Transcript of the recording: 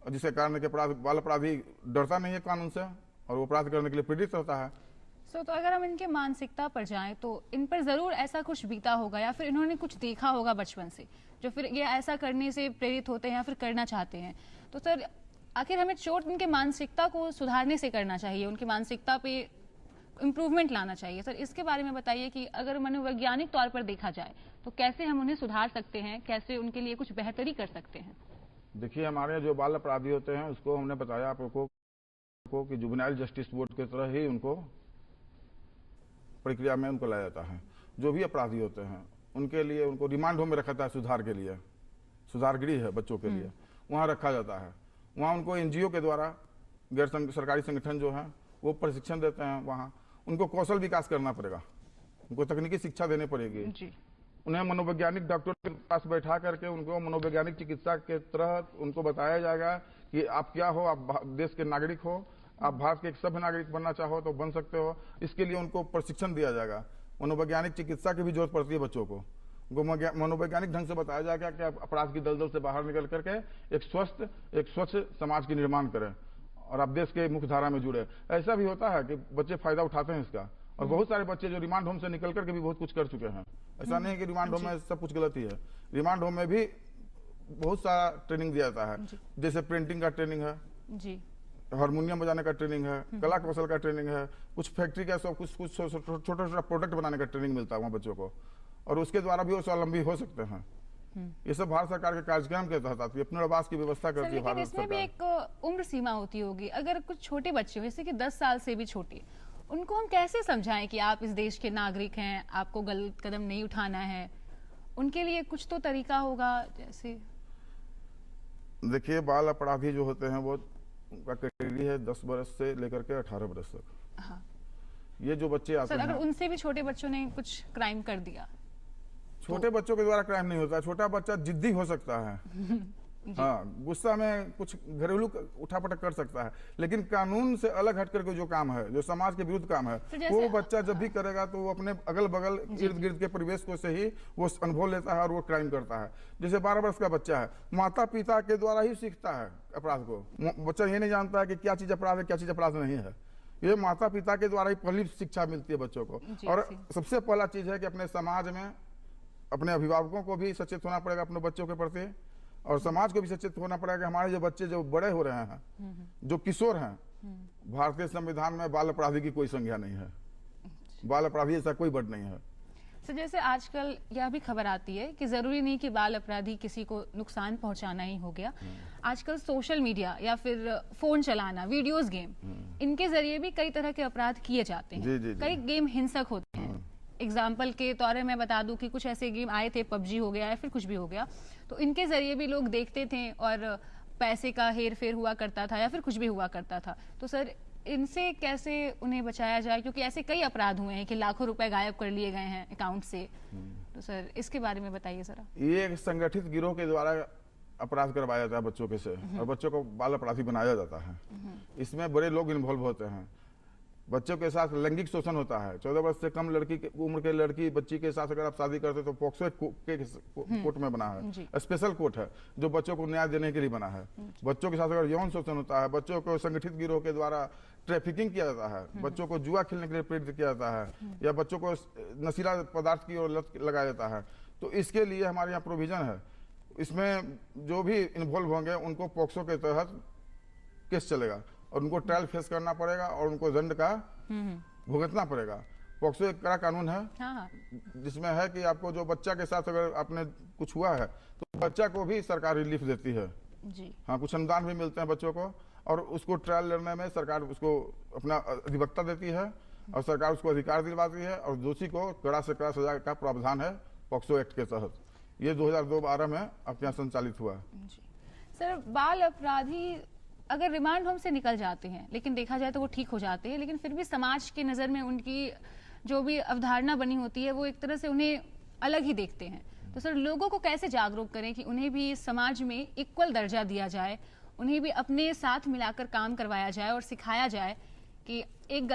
जिसके कारण कि बाल अपराधी डरता नहीं है कानून से और वो अपराध करने के लिए प्रेरित रहता है। तो अगर हम इनके मानसिकता पर जाएं तो इन पर जरूर ऐसा कुछ बीता होगा या फिर इन्होंने कुछ देखा होगा बचपन से जो फिर ये ऐसा करने से प्रेरित होते हैं या फिर करना चाहते हैं। तो सर आखिर हमें चोट उनके मानसिकता को सुधारने से करना चाहिए, उनकी मानसिकता पे इम्प्रूवमेंट लाना चाहिए। सर इसके बारे में बताइए कि अगर मनोवैज्ञानिक तौर पर देखा जाए तो कैसे हम उन्हें सुधार सकते हैं, कैसे उनके लिए कुछ बेहतरी कर सकते हैं। देखिए, हमारे जो बाल अपराधी होते हैं उसको हमने बताया आप लोगों को कि जुवेनाइल जस्टिस बोर्ड की तरह ही उनको प्रक्रिया में उनको लाया जाता है। जो भी अपराधी होते हैं उनके लिए उनको रिमांड होम में रखा जाता है, सुधार के लिए, सुधार गृह है बच्चों के लिए, वहाँ रखा जाता है। वहाँ उनको एनजीओ के द्वारा गैर सरकारी संगठन जो है वो प्रशिक्षण देते हैं। वहाँ उनको कौशल विकास करना पड़ेगा, उनको तकनीकी शिक्षा देनी पड़ेगी जी। उन्हें मनोवैज्ञानिक डॉक्टर के पास बैठा करके उनको मनोवैज्ञानिक चिकित्सा के तहत उनको बताया जाएगा कि आप क्या हो, आप देश के नागरिक हो, आप भारत के एक सभ्य नागरिक बनना चाहो तो बन सकते हो। इसके लिए उनको प्रशिक्षण दिया जाएगा। मनोवैज्ञानिक चिकित्सा की भी जरूरत पड़ती है बच्चों को। उनको मनोवैज्ञानिक ढंग से बताया जाएगा कि आप अपराध की दलदल से बाहर निकल करके एक स्वच्छ समाज की निर्माण करें और आप देश के मुख्य धारा में जुड़े। ऐसा भी होता है कि बच्चे फायदा उठाते हैं इसका, और बहुत सारे बच्चे जो रिमांड होम से निकल करके भी बहुत कुछ कर चुके हैं। ऐसा नहीं है कि रिमांड होम में सब कुछ गलत ही है। रिमांड होम में भी बहुत सारा ट्रेनिंग दिया जाता है, जैसे पेंटिंग का ट्रेनिंग है जी, हारमोनियम बजाने का ट्रेनिंग है, कला कौशल का ट्रेनिंग है, कुछ फैक्ट्री का सब कुछ छोटा छोटा प्रोडक्ट बनाने का ट्रेनिंग मिलता है वहाँ बच्चों को, और उसके द्वारा भी वो स्वावलंबी हो सकते हैं। ये सब भारत सरकार के कार्यक्रम के तहत आती है, पुनर्वास की व्यवस्था करती है भारत सरकार। इसमें भी एक उम्र सीमा होती होगी। अगर कुछ छोटे बच्चे हो जैसे कि 10 साल से भी छोटे, उनको हम कैसे समझाएं कि आप इस देश के नागरिक हैं, आपको गलत कदम नहीं उठाना है? उनके लिए कुछ तो तरीका होगा। जैसे देखिए, बाल अपराधी जो होते हैं वो उनका कैटेगरी है 10 बरस से लेकर के 18 बरस तक। हाँ। ये जो बच्चे आते हैं, अगर उनसे भी छोटे बच्चों ने कुछ क्राइम कर दिया, छोटे बच्चों के द्वारा क्राइम नहीं होता। छोटा बच्चा जिद्दी हो सकता है हाँ, गुस्सा में कुछ घरेलू उठापटक कर सकता है, लेकिन कानून से अलग हट करके जो काम है, जो समाज के विरुद्ध काम है, वो बच्चा जब भी करेगा तो वो अपने अगल बगल इर्द गिर्द के परिवेश को से ही वो अनुभव लेता है और वो क्राइम करता है। जैसे 12 वर्ष का बच्चा है, माता पिता के द्वारा ही सीखता है अपराध को। बच्चा ये नहीं जानता है कि क्या चीज अपराध है, क्या चीज अपराध नहीं है। ये माता पिता के द्वारा ही पहली शिक्षा मिलती है बच्चों को। और सबसे पहला चीज है कि अपने समाज में अपने अभिभावकों को भी सचेत होना पड़ेगा अपने बच्चों के प्रति, और समाज को भी सचेत होना पड़ेगा कि हमारे जो बच्चे जो बड़े हो रहे हैं, जो किशोर हैं, भारतीय संविधान में बाल अपराधी की कोई संज्ञा नहीं है। बाल अपराधी ऐसा कोई वर्ड नहीं है। तो जैसे आजकल यह भी खबर आती है कि जरूरी नहीं कि बाल अपराधी किसी को नुकसान पहुंचाना ही हो गया। आजकल सोशल मीडिया या फिर फोन चलाना, वीडियोस गेम, इनके जरिए भी कई तरह के अपराध किए जाते हैं। कई गेम हिंसक होते हैं। एग्जाम्पल के तौर पर मैं बता दूं कि कुछ ऐसे गेम आए थे, पबजी हो गया या फिर कुछ भी हो गया, तो इनके जरिए भी लोग देखते थे और पैसे का हेर फेर हुआ करता था या फिर कुछ भी हुआ करता था। तो सर इनसे कैसे उन्हें बचाया जाए, क्योंकि ऐसे कई अपराध हुए हैं कि लाखों रुपए गायब कर लिए गए हैं अकाउंट से। तो सर इसके बारे में बताइए जरा। ये एक संगठित गिरोह के द्वारा अपराध करवाया जाता है बच्चों के से, और बच्चों को बाल अपराधी बनाया जाता है। इसमें बड़े लोग इन्वॉल्व होते हैं। बच्चों के साथ लैंगिक शोषण होता है। 14 वर्ष से कम उम्र के लड़की बच्ची के साथ अगर आप शादी करते तो पॉक्सो के कोर्ट में बना है, स्पेशल कोर्ट है जो बच्चों को न्याय देने के लिए बना है। बच्चों के साथ अगर यौन शोषण होता है, बच्चों को संगठित गिरोह के द्वारा ट्रैफिकिंग किया जाता है, बच्चों को जुआ खेलने के लिए प्रेरित किया जाता है, या बच्चों को नशीला पदार्थ की ओर लत लगाया जाता है, तो इसके लिए हमारे यहाँ प्रोविजन है। इसमें जो भी इन्वॉल्व होंगे उनको पॉक्सो के तहत केस चलेगा और उनको ट्रायल फेस करना पड़ेगा और उनको दंड का भुगतना पड़ेगा। पॉक्सो एक कड़ा कानून है जिसमें है कि आपको जो बच्चा के साथ अगर आपने कुछ हुआ है तो बच्चा को भी सरकार रिलीफ देती है जी। हाँ, कुछ अनुदान भी मिलते हैं बच्चों को, और उसको ट्रायल लड़ने में सरकार उसको अपना अधिवक्ता देती है और सरकार उसको अधिकार दिलवाती है, और दोषी को कड़ा से कड़ा सजा का प्रावधान है पॉक्सो एक्ट के तहत। ये 2012 में अपने यहाँ संचालित हुआ जी। सर बाल अपराधी अगर रिमांड होम से निकल जाते हैं, लेकिन देखा जाए तो वो ठीक हो जाते हैं, लेकिन फिर भी समाज की नज़र में उनकी जो भी अवधारणा बनी होती है वो एक तरह से उन्हें अलग ही देखते हैं। तो सर लोगों को कैसे जागरूक करें कि उन्हें भी समाज में इक्वल दर्जा दिया जाए, उन्हें भी अपने साथ मिलाकर काम करवाया जाए और सिखाया जाए कि एक